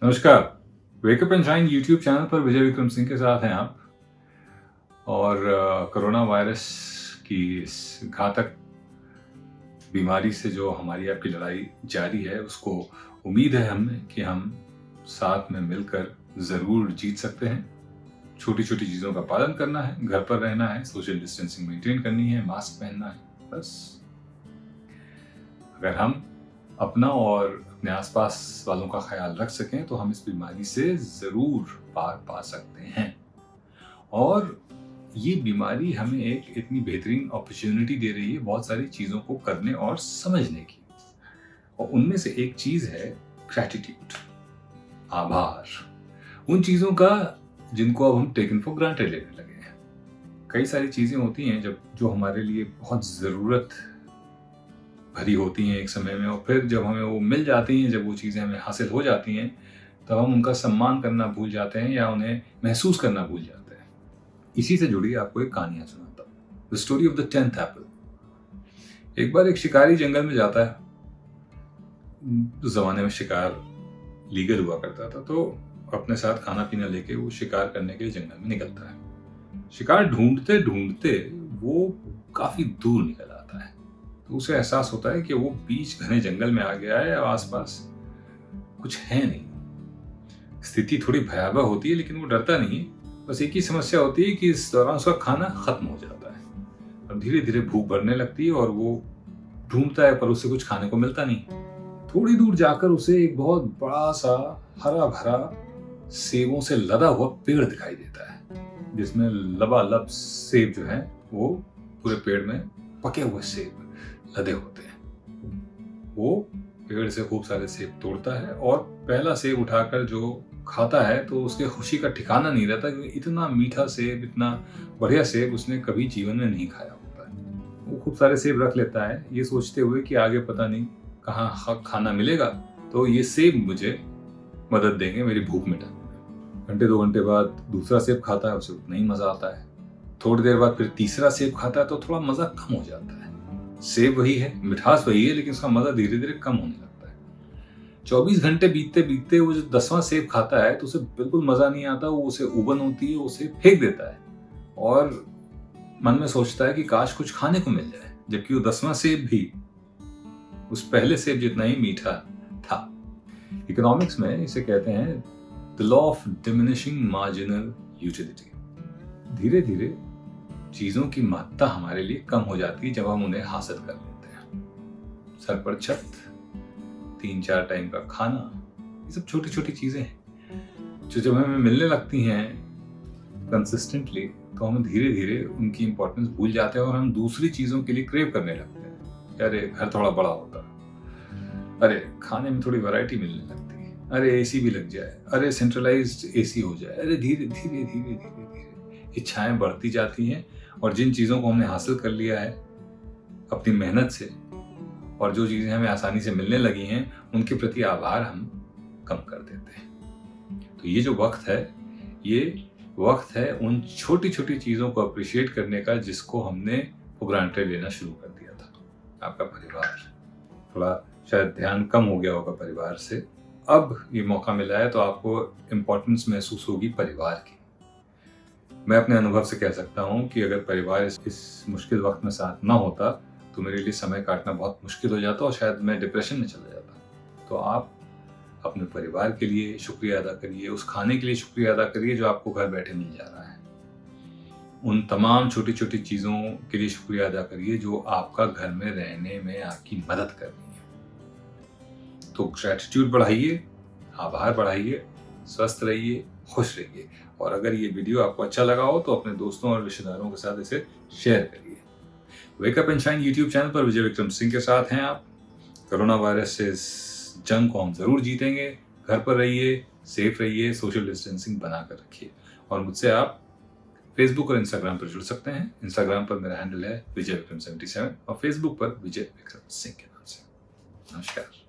नमस्कार। Wake up and shine YouTube channel पर विजय विक्रम सिंह के साथ हैं आप। और कोरोना वायरस की इस घातक बीमारी से जो हमारी आपकी लड़ाई जारी है, उसको उम्मीद है हमें कि हम साथ में मिलकर ज़रूर जीत सकते हैं। छोटी छोटी चीज़ों का पालन करना है, घर पर रहना है, सोशल डिस्टेंसिंग मेंटेन करनी है, मास्क पहनना है। बस अगर हम अपना और अपने आसपास वालों का ख्याल रख सकें तो हम इस बीमारी से ज़रूर पार पा सकते हैं। और ये बीमारी हमें एक इतनी बेहतरीन अपॉर्चुनिटी दे रही है बहुत सारी चीज़ों को करने और समझने की। और उनमें से एक चीज़ है ग्रैटिट्यूड, आभार। उन चीज़ों का जिनको अब हम टेकन फॉर ग्रांटेड लेने लगे हैं। कई सारी चीज़ें होती हैं जो हमारे लिए बहुत ज़रूरत भरी होती हैं एक समय में, और फिर जब हमें वो मिल जाती हैं, जब वो चीज़ें हमें हासिल हो जाती हैं, तब हम उनका सम्मान करना भूल जाते हैं या उन्हें महसूस करना भूल जाते हैं। इसी से जुड़ी आपको एक कहानियाँ सुनाता हूँ, the story of the 10th Apple. एक बार एक शिकारी जंगल में जाता है। उस जमाने में शिकार लीगल हुआ करता था, तो अपने साथ खाना पीना लेके वो शिकार करने के लिए जंगल में निकलता है। शिकार ढूंढते ढूंढते वो काफी दूर निकल आता है, तो उसे एहसास होता है कि वो बीच घने जंगल में आ गया है और आसपास कुछ है नहीं। स्थिति थोड़ी भयावह होती है, लेकिन वो डरता नहीं है। बस एक ही समस्या होती है कि इस दौरान उसका खाना खत्म हो जाता है और धीरे धीरे भूख बढ़ने लगती है और वो ढूंढता है, पर उसे कुछ खाने को मिलता नहीं। थोड़ी दूर जाकर उसे एक बहुत बड़ा सा हरा भरा सेबों से लदा हुआ पेड़ दिखाई देता है, जिसमें लबालब सेब जो है वो पूरे पेड़ में पके हुए सेब लदे होते हैं। वो पेड़ से खूब सारे सेब तोड़ता है और पहला सेब उठाकर जो खाता है तो उसके खुशी का ठिकाना नहीं रहता, क्योंकि इतना मीठा सेब, इतना बढ़िया सेब उसने कभी जीवन में नहीं खाया होता है। वो खूब सारे सेब रख लेता है, ये सोचते हुए कि आगे पता नहीं कहाँ खाना मिलेगा, तो ये सेब मुझे मदद देंगे मेरी भूख मिटाने में। घंटे 2 घंटे बाद दूसरा सेब खाता है, उसे उतना ही मजा आता है। थोड़ी देर बाद फिर तीसरा सेब खाता है तो थोड़ा मजा कम हो जाता है। सेब वही है, मिठास वही है, लेकिन उसका मजा धीरे धीरे कम होने लगता है। 24 घंटे बीतते बीतते वो जो 10वां सेब खाता है तो उसे बिल्कुल मजा नहीं आता। वो उसे उबन होती है, उसे फेंक देता है और मन में सोचता है कि काश कुछ खाने को मिल जाए, जबकि वो 10वां सेब भी उस पहले सेब जितना ही मीठा था। इकोनॉमिक्स में इसे कहते हैं the law of diminishing marginal utility. धीरे धीरे चीजों की महत्ता हमारे लिए कम हो जाती है जब हम उन्हें हासिल कर लेते हैं। सर पर छत, 3-4 टाइम का खाना, ये सब छोटी छोटी चीजें हैं जो जब हमें मिलने लगती हैं कंसिस्टेंटली, तो हम धीरे धीरे उनकी इंपॉर्टेंस भूल जाते हैं और हम दूसरी चीजों के लिए क्रेव करने लगते हैं। अरे घर थोड़ा बड़ा होता, अरे खाने में थोड़ी वैरायटी मिलने लगती है, अरे एसी भी लग जाए, अरे सेंट्रलाइज्ड एसी हो जाए। अरे धीरे धीरे धीरे धीरे धीरे इच्छाएं बढ़ती जाती हैं, और जिन चीज़ों को हमने हासिल कर लिया है अपनी मेहनत से, और जो चीज़ें हमें आसानी से मिलने लगी हैं, उनके प्रति आभार हम कम कर देते हैं। तो ये जो वक्त है, ये वक्त है उन छोटी छोटी चीज़ों को अप्रिशिएट करने का जिसको हमने फॉर ग्रांटेड लेना शुरू कर दिया था। आपका परिवार, थोड़ा शायद ध्यान कम हो गया होगा परिवार से, अब ये मौका मिला है तो आपको इम्पोर्टेंस महसूस होगी परिवार की। मैं अपने अनुभव से कह सकता हूँ कि अगर परिवार इस मुश्किल वक्त में साथ ना होता तो मेरे लिए समय काटना बहुत मुश्किल हो जाता और शायद मैं डिप्रेशन में चला जाता। तो आप अपने परिवार के लिए शुक्रिया अदा करिए, उस खाने के लिए शुक्रिया अदा करिए जो आपको घर बैठे मिल जा रहा है। उन तमाम छोटी छोटी चीज़ों के लिए शुक्रिया अदा करिए जो आपका घर में रहने में आपकी मदद कर रही है। तो ग्रैटिट्यूड बढ़ाइए, आभार बढ़ाइए, स्वस्थ रहिए, खुश रहिए। और अगर ये वीडियो आपको अच्छा लगा हो तो अपने दोस्तों और रिश्तेदारों के साथ इसे शेयर करिए। Wake up and shine YouTube channel पर विजय विक्रम सिंह के साथ हैं आप। कोरोना वायरस से इस जंग को हम जरूर जीतेंगे। घर पर रहिए, सेफ रहिए, सोशल डिस्टेंसिंग बनाकर रखिए। और मुझसे आप फेसबुक और इंस्टाग्राम पर जुड़ सकते हैं। इंस्टाग्राम पर मेरा हैंडल है विजय विक्रम 77 और फेसबुक पर विजय विक्रम सिंह के नाम से। नमस्कार।